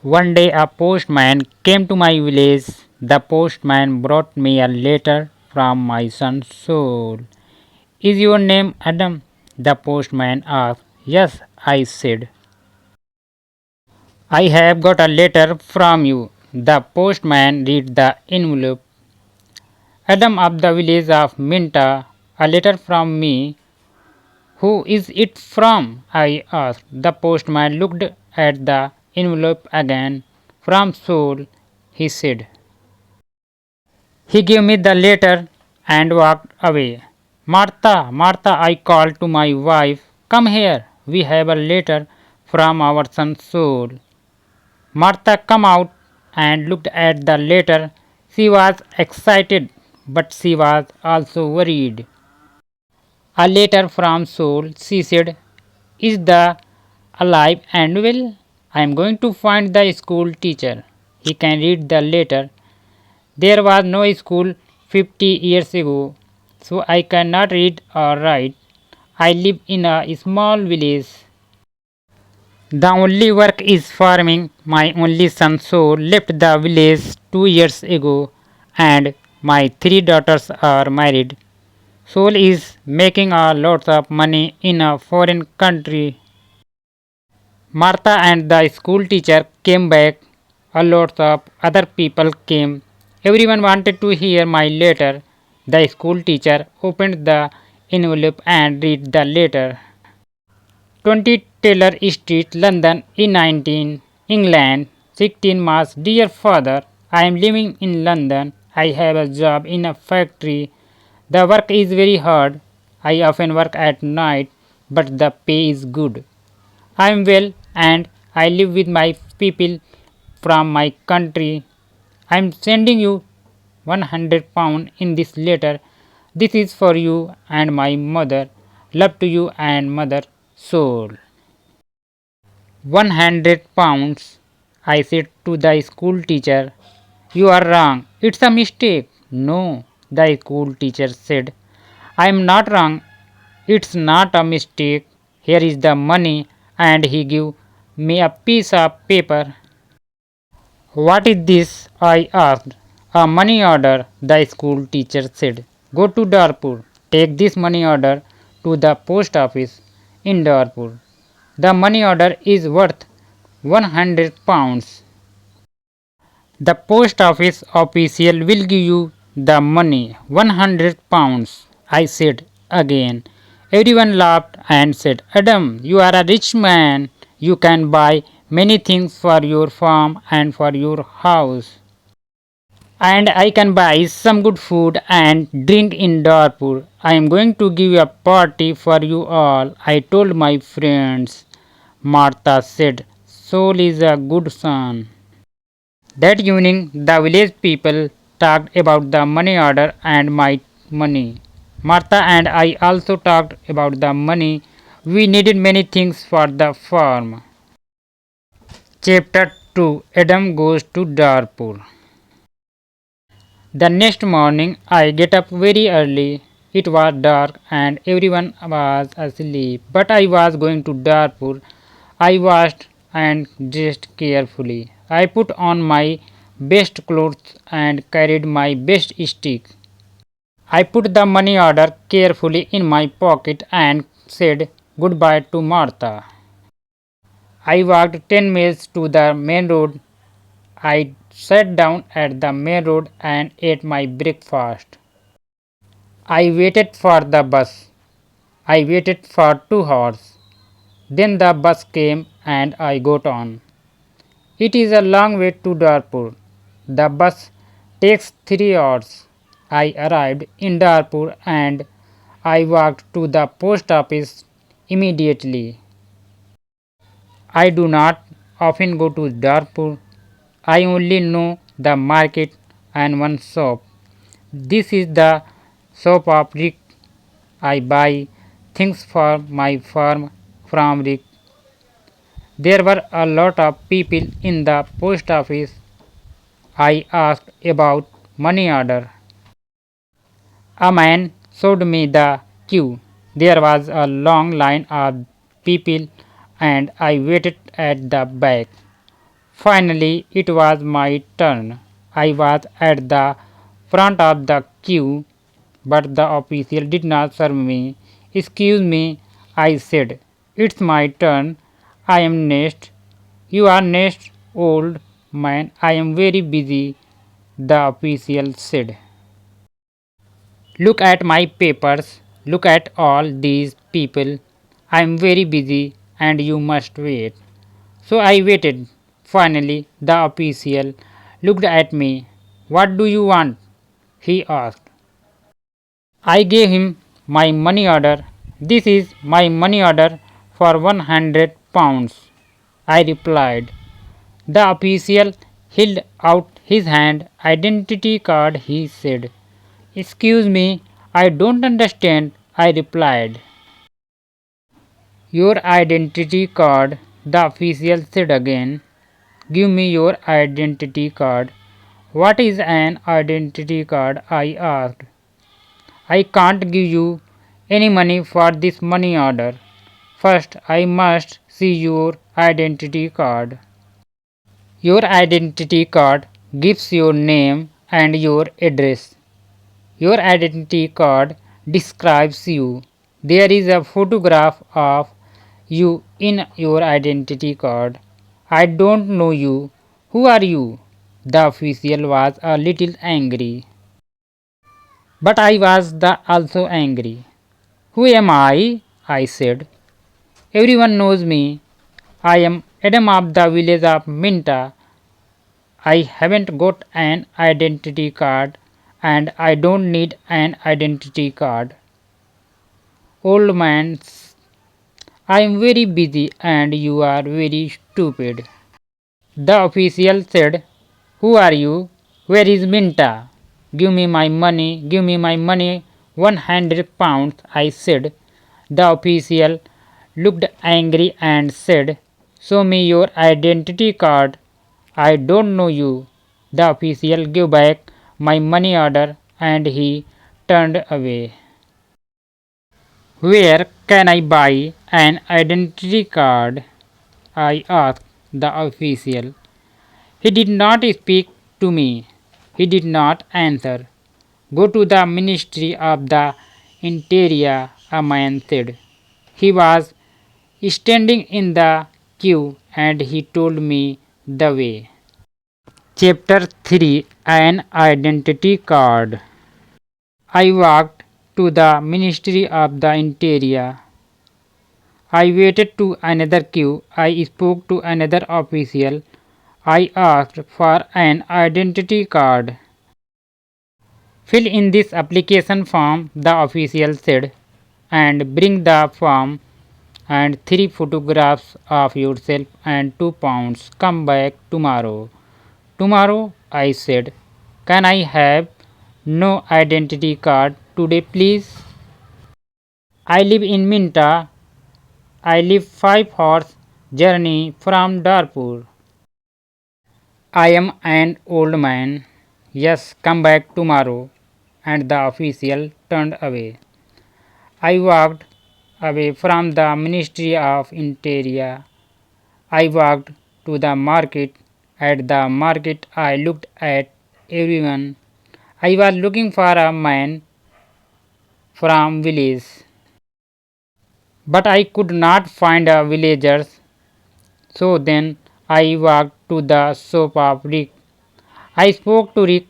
One day a postman came to my village. The postman brought me a letter from my son Soul. Is your name Adam? The postman asked. Yes, I said. I have got a letter from you. The postman read the envelope. Adam of the village of Minta, a letter from me. Who is it from? I asked. The postman looked at the envelope again. From Soul, he said. He gave me the letter and walked away. Martha, Martha, I called to my wife. Come here, we have a letter from our son Saul. Martha came out and looked at the letter. She was excited, but she was also worried. A letter from Saul, she said, is the alive and well? I am going to find the school teacher. He can read the letter. There was no school 50 years ago, so I cannot read or write. I live in a small village. The only work is farming. My only son Saul left the village 2 years ago, and my three daughters are married. Saul is making a lot of money in a foreign country. Martha and the school teacher came back. A lot of other people came. Everyone wanted to hear my letter. The school teacher opened the envelope and read the letter. 20 Taylor Street, London, E19, England. 16 March. Dear father, I am living in London. I have a job in a factory. The work is very hard. I often work at night, but the pay is good. I am well and I live with my people from my country. I am sending you £100 in this letter. This is for you and my mother. Love to you and mother Soul. £100, I said to the school teacher. You are wrong. It's a mistake. No, the school teacher said. I am not wrong. It's not a mistake. Here is the money, and he gave me a piece of paper. What is this? I asked. A money order, the school teacher said. Go to Darpur. Take this money order to the post office in Darpur. The money order is worth £100. The post office official will give you the money, £100, I said again. Everyone laughed and said, Adam, you are a rich man. You can buy many things for your farm and for your house. And I can buy some good food and drink in Darpur. I am going to give a party for you all, I told my friends. Martha said, Soul is a good son. That evening, the village people talked about the money order and my money. Martha and I also talked about the money. We needed many things for the farm. Chapter 2. Adam goes to Darpur. The next morning, I get up very early. It was dark and everyone was asleep, but I was going to Darpur. I washed and dressed carefully. I put on my best clothes and carried my best stick. I put the money order carefully in my pocket and said goodbye to Martha. I walked 10 miles to the main road. I sat down at the main road and ate my breakfast. I waited for the bus. I waited for 2 hours. Then the bus came and I got on. It is a long way to Darpur. The bus takes 3 hours. I arrived in Darpur and I walked to the post office immediately. I do not often go to Darpur. I only know the market and one shop. This is the shop of Rick. I buy things for my farm from Rick. There were a lot of people in the post office. I asked about money order. A man showed me the queue. There was a long line of people and I waited at the back. Finally, it was my turn. I was at the front of the queue, but the official did not serve me. Excuse me, I said. It's my turn. I am next. You are next, old man. I am very busy, the official said. Look at my papers. Look at all these people. I am very busy and you must wait. So I waited. Finally, the official looked at me. What do you want? He asked. I gave him my money order. This is my money order for 100 pounds. I replied. The official held out his hand. Identity card, he said. Excuse me, I don't understand, I replied. Your identity card, the official said again. Give me your identity card. What is an identity card? I asked. I can't give you any money for this money order. First, I must see your identity card. Your identity card gives your name and your address. Your identity card describes you. There is a photograph of you in your identity card. I don't know you. Who are you? The official was a little angry. But I was also angry. Who am I? I said. Everyone knows me. I am Adam of the village of Minta. I haven't got an identity card and I don't need an identity card. Old man, I am very busy and you are very stupid. The official said, who are you? Where is Minta? Give me my money, give me my money, 100 pounds, I said. The official looked angry and said, show me your identity card. I don't know you. The official gave back my money order and he turned away. Where can I buy an identity card? I asked the official. He did not speak to me. He did not answer. Go to the Ministry of the Interior, a man said. He was standing in the queue and he told me the way. Chapter 3, An Identity Card. I walked to the Ministry of the Interior. I waited to another queue. I spoke to another official. I asked for an identity card. Fill in this application form, the official said, and bring the form and 3 photographs of yourself and 2 pounds. Come back tomorrow. Tomorrow, I said. Can I have no identity card today, please? I live in Minta. I live 5 hours journey from Darpur. I am an old man. Yes, come back tomorrow. And the official turned away. I walked away from the Ministry of Interior. I walked to the market. At the market, I looked at everyone. I was looking for a man from village, but I could not find a villagers. So then I walked to the shop of Rick. I spoke to Rick.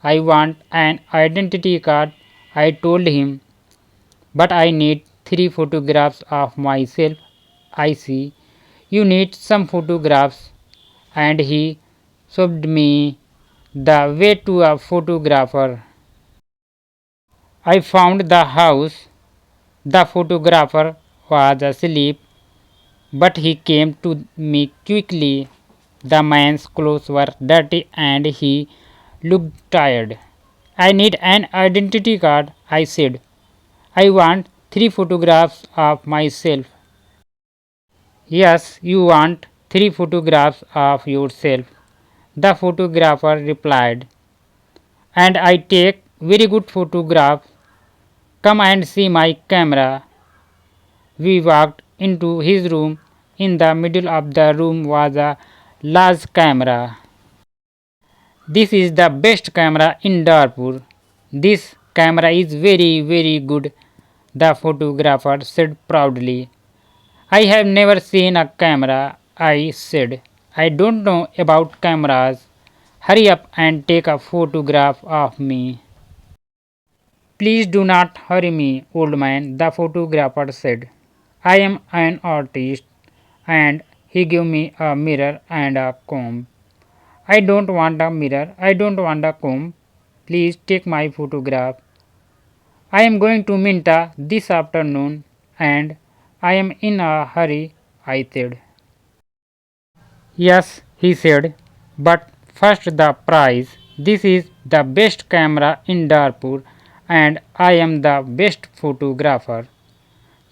I want an identity card, I told him, but I need 3 photographs of myself. I see. You need some photographs. And he showed me the way to a photographer. I found the house. The photographer was asleep, but he came to me quickly. The man's clothes were dirty and he looked tired. I need an identity card, I said. I want 3 photographs of myself. Yes, you want 3 photographs of yourself, the photographer replied. And I take very good photographs. Come and see my camera. We walked into his room. In the middle of the room was a large camera. This is the best camera in Darfur. This camera is very good, the photographer said proudly. I have never seen a camera, I said. I don't know about cameras. Hurry up and take a photograph of me. Please do not hurry me, old man, the photographer said. I am an artist, and he gave me a mirror and a comb. I don't want a mirror, I don't want a comb. Please take my photograph. I am going to Minta this afternoon and I am in a hurry, I said. Yes, he said, but first the prize. This is the best camera in Darfur and I am the best photographer.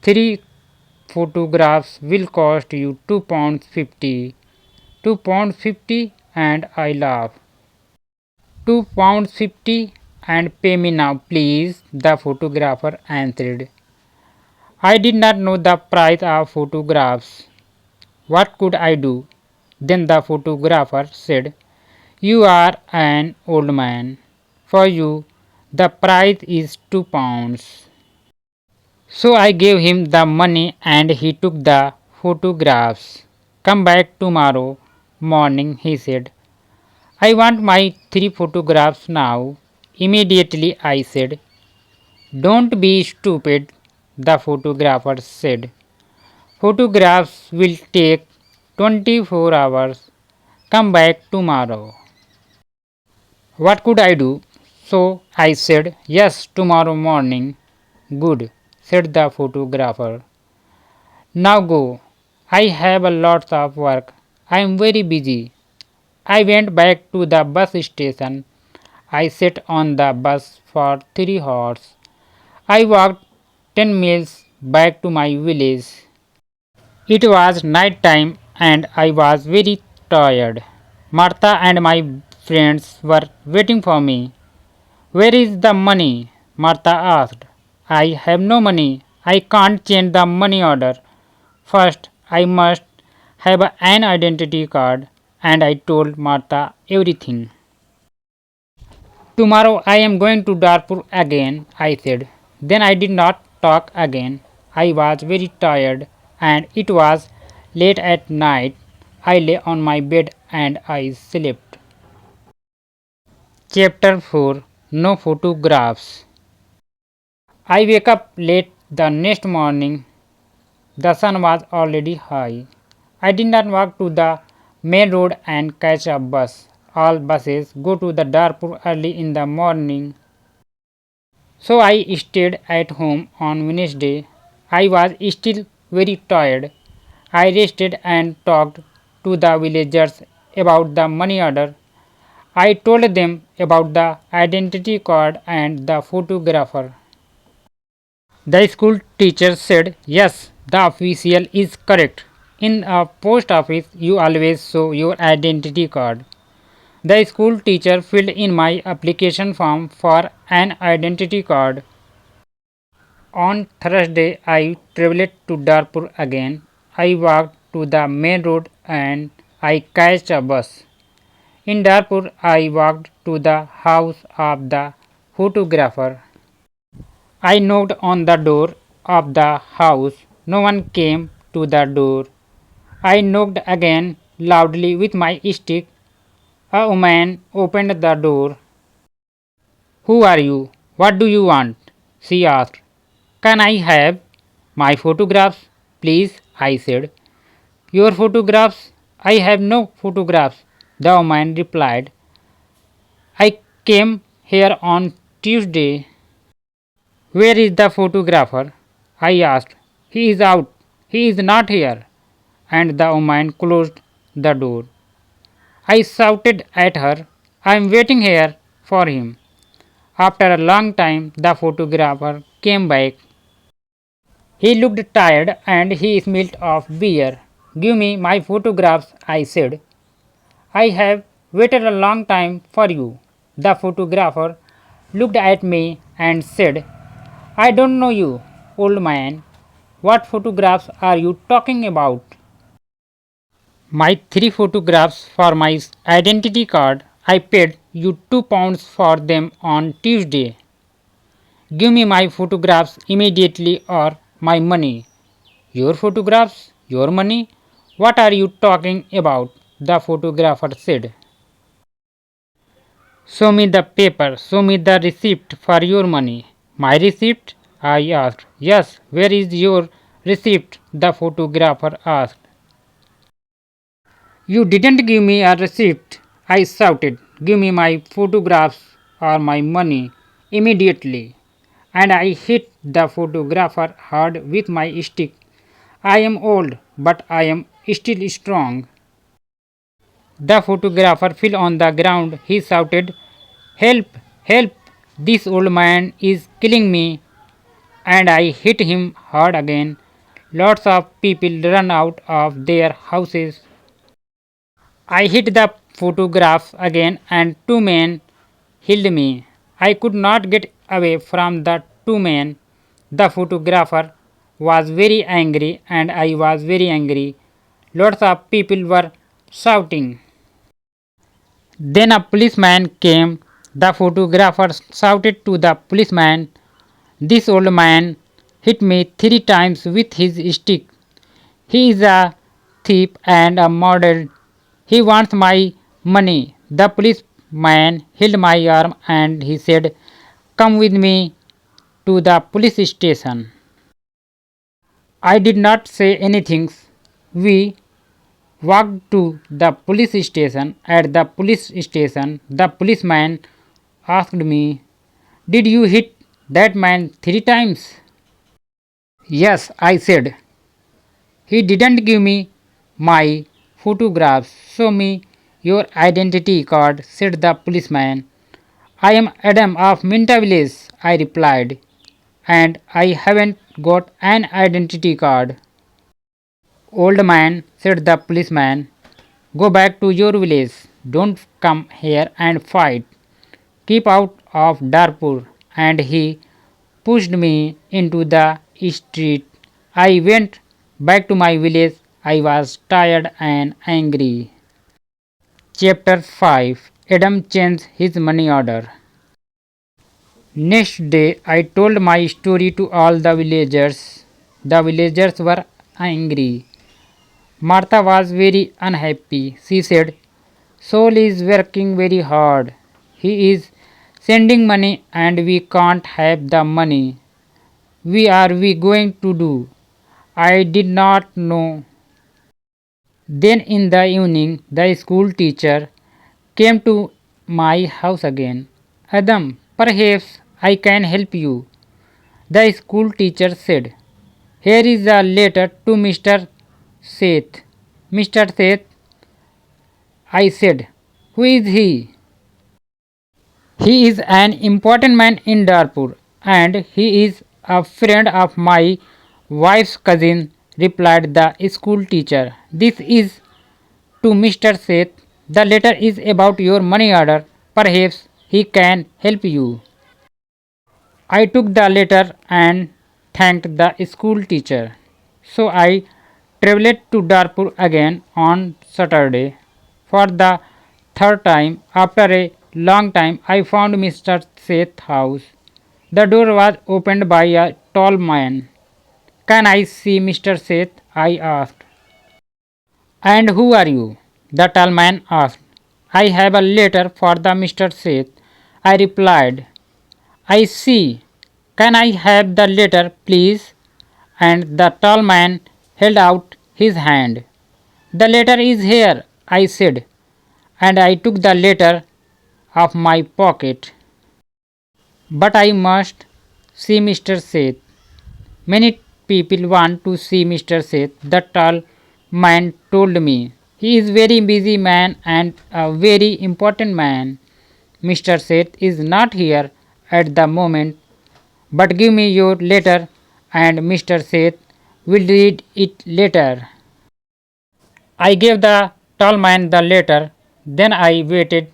3 photographs will cost you £2.50. £2.50 and I laugh. £2.50 and pay me now, please, the photographer answered. I did not know the price of photographs. What could I do? Then the photographer said, you are an old man. For you, the price is £2. So I gave him the money and he took the photographs. Come back tomorrow morning, he said. I want my 3 photographs now. Immediately I said. Don't be stupid, the photographer said. Photographs will take 24 hours. Come back tomorrow. What could I do? So I said, yes, tomorrow morning. Good, said the photographer. Now go. I have a lot of work. I am very busy. I went back to the bus station. I sat on the bus for 3 hours. I walked 10 miles back to my village. It was night time and I was very tired. Martha and my friends were waiting for me. Where is the money? Martha asked. I have no money. I can't change the money order. First, I must have an identity card, and I told Martha everything. Tomorrow I am going to Darfur again, I said. Then I did not talk again. I was very tired and it was late at night. I lay on my bed and I slept. Chapter 4. No Photographs. I wake up late the next morning. The sun was already high. I did not walk to the main road and catch a bus. All buses go to the Darfur early in the morning. So I stayed at home on Wednesday. I was still very tired. I rested and talked to the villagers about the money order. I told them about the identity card and the photographer. The school teacher said, yes, the official is correct. In a post office, you always show your identity card. The school teacher filled in my application form for an identity card. On Thursday, I traveled to Darfur again. I walked to the main road and I catched a bus. In Darfur, I walked to the house of the photographer. I knocked on the door of the house. No one came to the door. I knocked again loudly with my stick. A woman opened the door. Who are you? What do you want? She asked. Can I have my photographs, please? I said. Your photographs? I have no photographs, the woman replied. I came here on Tuesday. Where is the photographer? I asked. He is out. He is not here. And the woman closed the door. I shouted at her, I am waiting here for him. After a long time, the photographer came back. He looked tired and he smelled of beer. Give me my photographs, I said. I have waited a long time for you. The photographer looked at me and said, I don't know you, old man. What photographs are you talking about? My 3 photographs for my identity card. I paid you £2 for them on Tuesday. Give me my photographs immediately or my money. Your photographs? Your money? What are you talking about? The photographer said. Show me the paper. Show me the receipt for your money. My receipt? I asked. Yes, where is your receipt? The photographer asked. You didn't give me a receipt, I shouted. Give me my photographs or my money immediately. And I hit the photographer hard with my stick. I am old, but I am still strong. The photographer fell on the ground. He shouted, Help! Help! This old man is killing me. And I hit him hard again. Lots of people ran out of their houses. I hit the photograph again and 2 men held me. I could not get away from the 2 men. The photographer was very angry and I was very angry. Lots of people were shouting. Then a policeman came. The photographer shouted to the policeman, This old man hit me 3 times with his stick. He is a thief and a murderer. He wants my money. The policeman held my arm and he said, Come with me to the police station. I did not say anything. We walked to the police station. At the police station, the policeman asked me, Did you hit that man 3 times? Yes, I said. He didn't give me my photographs. Show me your identity card, said the policeman. I am Adam of Minta village, I replied, and I haven't got an identity card. Old man, said the policeman, go back to your village. Don't come here and fight. Keep out of Darpur. And he pushed me into the street. I went back to my village. I was tired and angry. Chapter 5. Adam changed his money order. Next day, I told my story to all the villagers. The villagers were angry. Martha was very unhappy. She said, Saul is working very hard. He is sending money and we can't have the money. What are we going to do? I did not know. Then in the evening, the school teacher came to my house again. Adam, perhaps I can help you. The school teacher said, Here is a letter to Mr. Seth. Mr. Seth, I said, Who is he? He is an important man in Darpur and he is a friend of my wife's cousin, replied the school teacher. This is to Mr. Seth. The letter is about your money order. Perhaps he can help you. I took the letter and thanked the school teacher. So I traveled to Darpur again on Saturday. For the third time, after a long time, I found Mr. Seth's house. The door was opened by a tall man. Can I see Mr. Seth? I asked. And who are you? The tall man asked. I have a letter for the Mr. Seth. I replied. I see. Can I have the letter, please? And the tall man held out his hand. The letter is here, I said, and I took the letter of my pocket. But I must see Mr. Seth. Many people want to see Mr. Seth, the tall man told me. He is very busy man and a very important man. Mr. Seth is not here at the moment, but give me your letter and Mr. Seth will read it later. I gave the tall man the letter. Then I waited.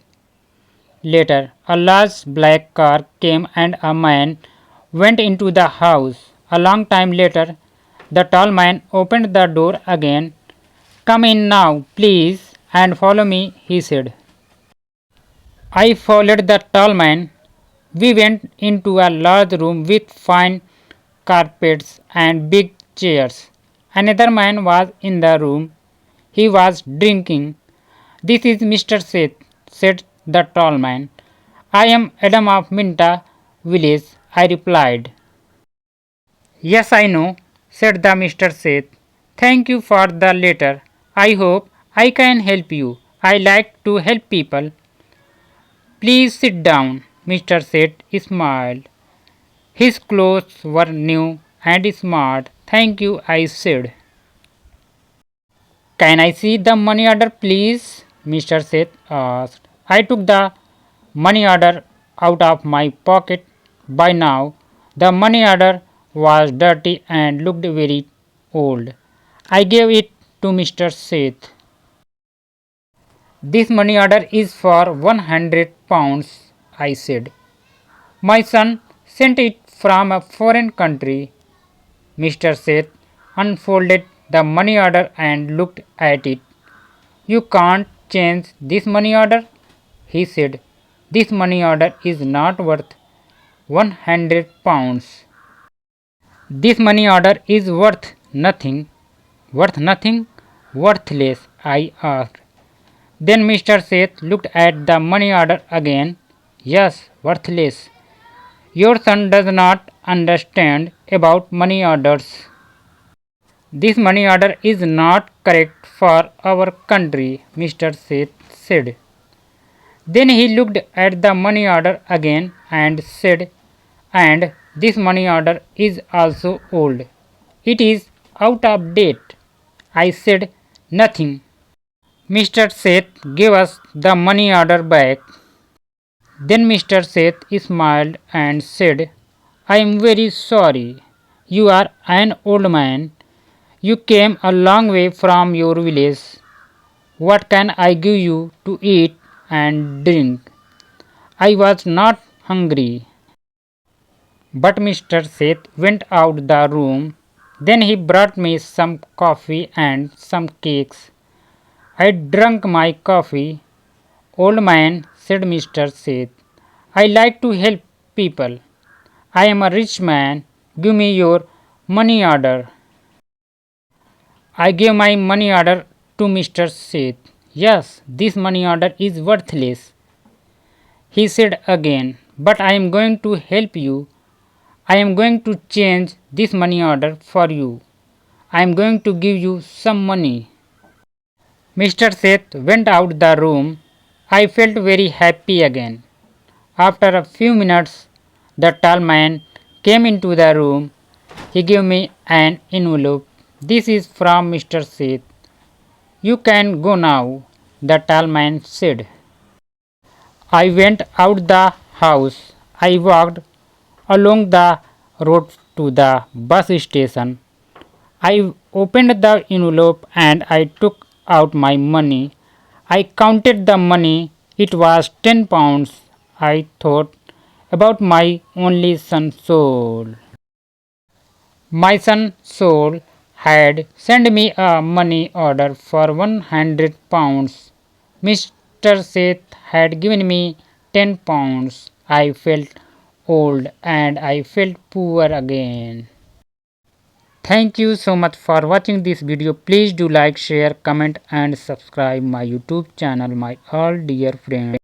Later, a large black car came and a man went into the house. A long time later, the tall man opened the door again. "Come in now, please, and follow me," he said. I followed the tall man. We went into a large room with fine carpets and big chairs. Another man was in the room. He was drinking. "This is Mr. Seth," said the tall man. "I am Adam of Minta village," I replied. "Yes, I know," said the Mr. Seth. "Thank you for the letter. I hope I can help you. I like to help people." "Please sit down," Mr. Seth smiled. His clothes were new and smart. "Thank you," I said. "Can I see the money order, please?" Mr. Seth asked. I took the money order out of my pocket. By now, the money order was dirty and looked very old. I gave it to Mr. Seth. "This money order is for £100, I said. "My son sent it from a foreign country." Mr. Seth unfolded the money order and looked at it. "You can't change this money order," he said. "This money order is not worth £100. This money order is worth nothing." "Worth nothing? Worthless?" I asked. Then Mr. Seth looked at the money order again. "Yes, worthless. Your son does not understand about money orders. This money order is not correct for our country," Mr. Seth said. Then he looked at the money order again and said, "And this money order is also old. It is out of date." I said nothing. Mr. Seth gave us the money order back. Then Mr. Seth smiled and said, "I am very sorry. You are an old man. You came a long way from your village. What can I give you to eat and drink?" I was not hungry. But Mr. Seth went out the room. Then he brought me some coffee and some cakes. I drank my coffee. "Old man," said Mr. Seth, "I like to help people. I am a rich man. Give me your money order." I gave my money order to Mr. Seth. "Yes, this money order is worthless," he said again, "but I am going to help you. I am going to change this money order for you. I am going to give you some money." Mr. Seth went out the room. I felt very happy again. After a few minutes, the tall man came into the room. He gave me an envelope. "This is from Mr. Seth. You can go now," the tall man said. I went out the house. I walked along the road to the bus station. I opened the envelope and I took out my money. I counted the money. It was £10. I thought about my only son Saul. My son Saul had sent me a money order for £100. Mr. Seth had given me £10. I felt old and I felt poor again. Thank you so much for watching this video. Please do like, share, comment and subscribe my YouTube channel, my all dear friends.